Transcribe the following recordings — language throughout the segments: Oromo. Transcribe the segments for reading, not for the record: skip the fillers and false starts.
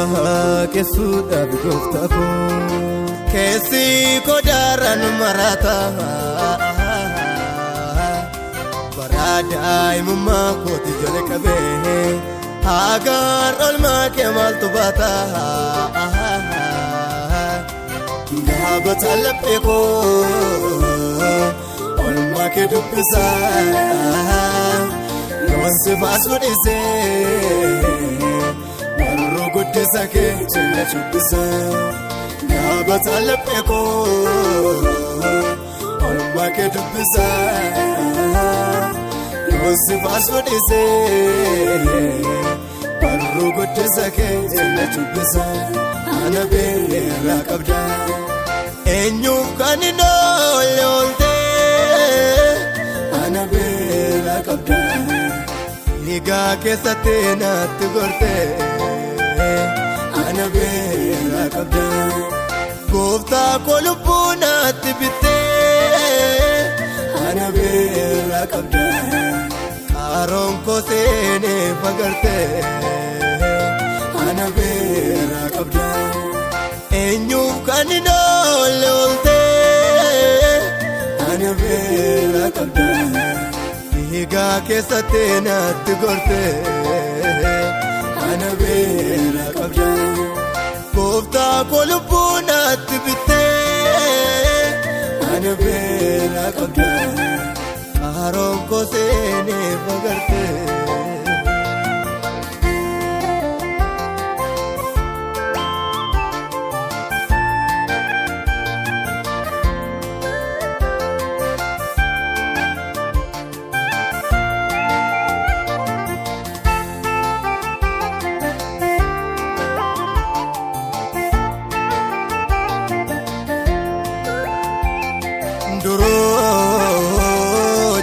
Siwaake suudhaaf gooftaa koo keessi kodaaraan marata daa'imummaa kooti jalqabee hagaan olmaa kee maaltu baata gaabata laphee koo olmaa kee dubbisa yoon si baasuu dhiisee warroo guddisa kee cina dubbisa gaabata laphee koo olmaa kee dubbisa si baasuu dhiisee warroo guddisa kee cina dubbisa ana beela qabda eenyuuf kan hin ooltee ana beela qabda dhiigaa keessatti naatti gortee ana beela qabda gooftaa koo lubbuu naatti bittee ana beela qabda Aroon ko seene fagarte ana beela qabda eenyuuf kan hin oolte ana beela qabda dhiigaa keessatti naatti gorte ana beela qabda gooftaa koo lubbuu naatti bittee ana beela qabda Aroon ko seene fagarte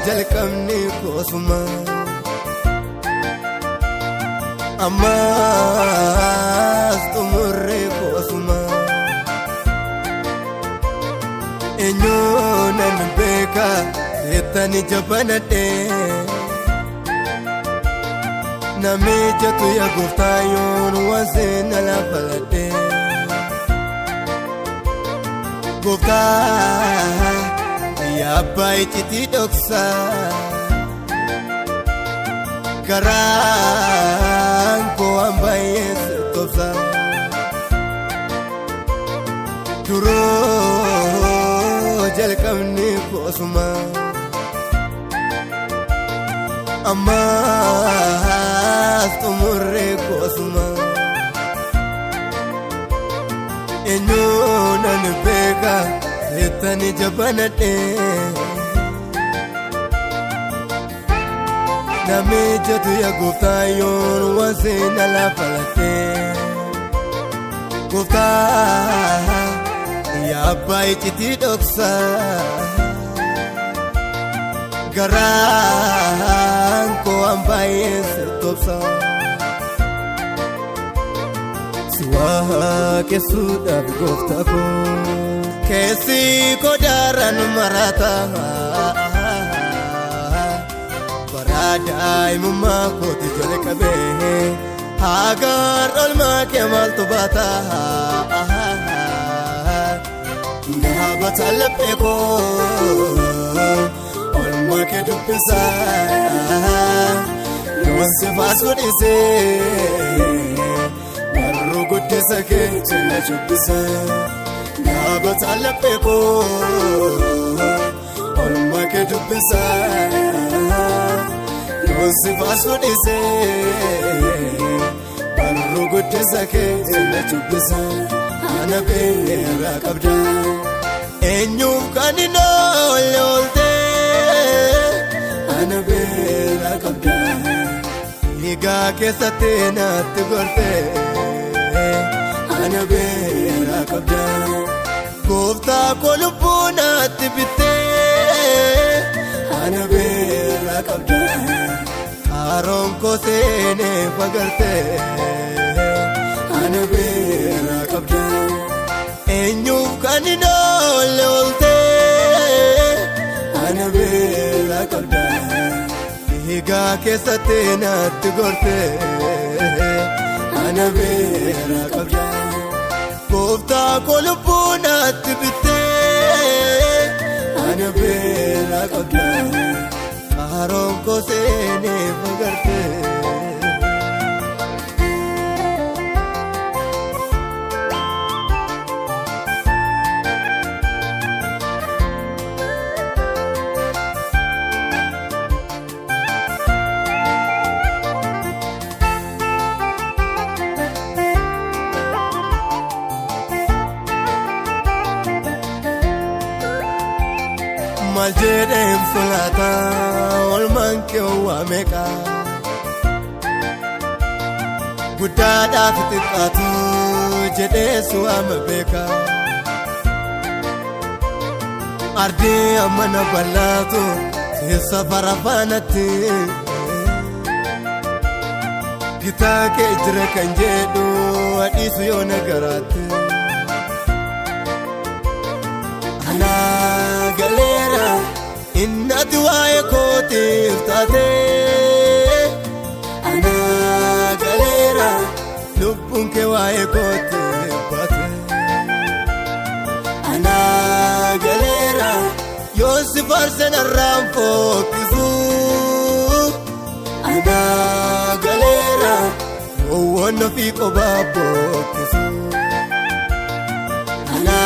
jalqabni koosuma ammaas xumurri koosuma eenyuunan beeka jettani jabanadhe namijatu yaa gooftaa yoon wanseen alaafaladhe gooftaa Yabba iccitii dhoksa garaan koo hambaayee tobsa duroo jalqabni koosuma ammaas xumurri koosuma eenyuunan beeka jettani jabanadhe namijatu yaa gooftaa yoon wanseen alaafaladhe gooftaa yabba iccitii dhoksa garaan koo hambaayee tobsa Siwaake suudhaaf gooftaa koo keessi kodaaraan marata daa'imummaa kooti jalqabee hagaan olmaa kee maaltu baata gaabata laphee koo olmaa kee dubbisa yoon si baasuu dhiisee warroo guddisa kee cina dubbisa gaabata laphee koo olmaa kee dubbisa yoon si baasuu dhiisee warroo guddisa kee cina dubbisa ana beela qabda eenyuuf kan hin oolte ana beela qabda dhiigaa keessatti naatti gorte ana beela qabda gooftaa koo lubbuu naatti bittee ana beela qabda Aroon ko seene fagarte ana beela qabda eenyuuf kan hin oolte ana beela qabda dhiigaa keessatti naatti gorte ana beera qabda gooftaa koo lubbuu naatti bittee ana beera qabda haroon koo seenee fagartee. Maljedem sulata olman ke wameka gudada fitikatu jede suama beka arde amana balatu sisa farafanati kita ke ijre kanjedu adisu yo nagarate ana galera inna duwaye kote uftate ana galera lubbun ke waye kote uftate ana galera Yosif arsena ramfo kizu ana galera owona fi qobabo kizu ana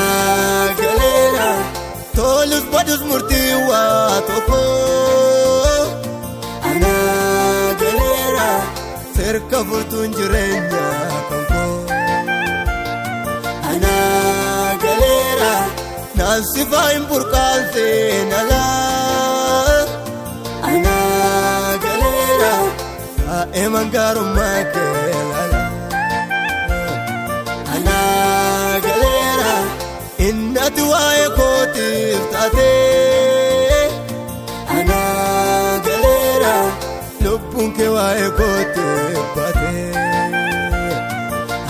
galera tolus badus murtiwa toko ana galera cerca fortun jirenya kanko ana galera nasifa impurkanse nala ana galera emangaru makelala ana galera inna duwaye koti uftate ana galera lubbun ke waye koti uftate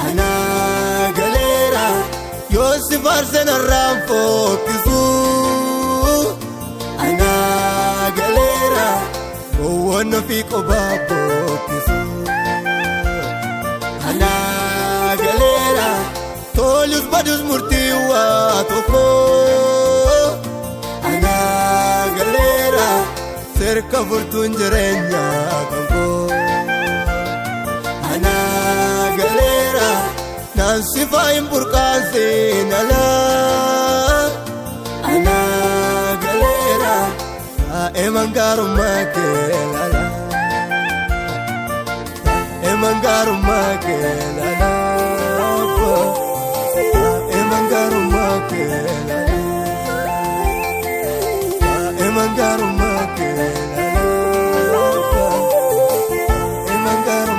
ana galera Yosif arsena ramfo kizu ana galera owona fi qobabo kizu ana galera tolus badus murtiwa toko ana galera cerca fortun jirenya kanko ana galera nasifa impurkanse nala ana galera emangaru makelala emangaru makelala emangaru makelala emangaru makelala emangaru